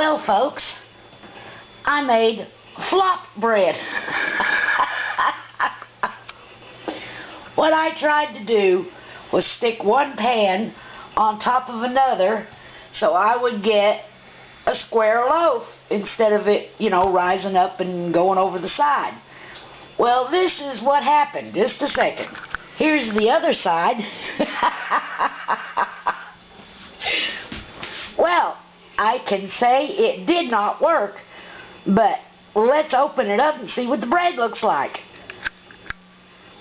Well, folks, I made flop bread. What I tried to do was stick one pan on top of another so I would get a square loaf instead of it, rising up and going over the side. Well, this is what happened. Just a second. Here's the other side. Well, I can say it did not work, but let's open it up and see what the bread looks like.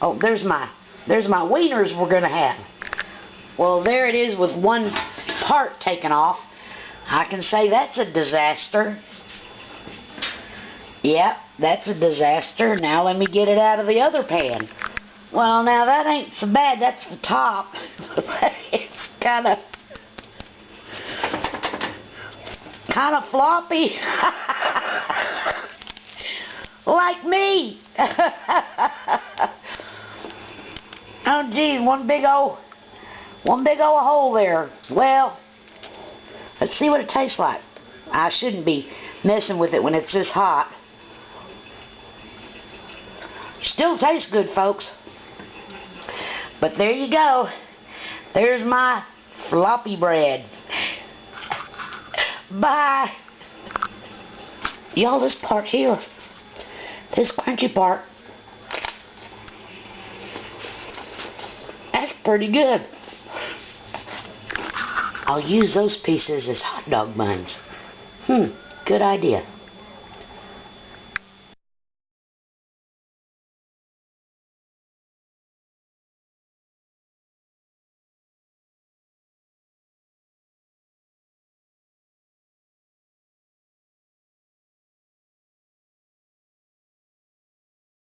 Oh, there's my wieners we're going to have. Well, there it is with one part taken off. I can say that's a disaster. Yep, that's a disaster. Now let me get it out of the other pan. Well, now that ain't so bad. That's the top. It's kind of floppy. Like me. Oh, geez, one big old hole there. Well, let's see what it tastes like. I shouldn't be messing with it when it's this hot. Still tastes good, folks. But there you go. There's my floppy bread. Bye. Y'all, this part here, this crunchy part, that's pretty good. I'll use those pieces as hot dog buns. Good idea.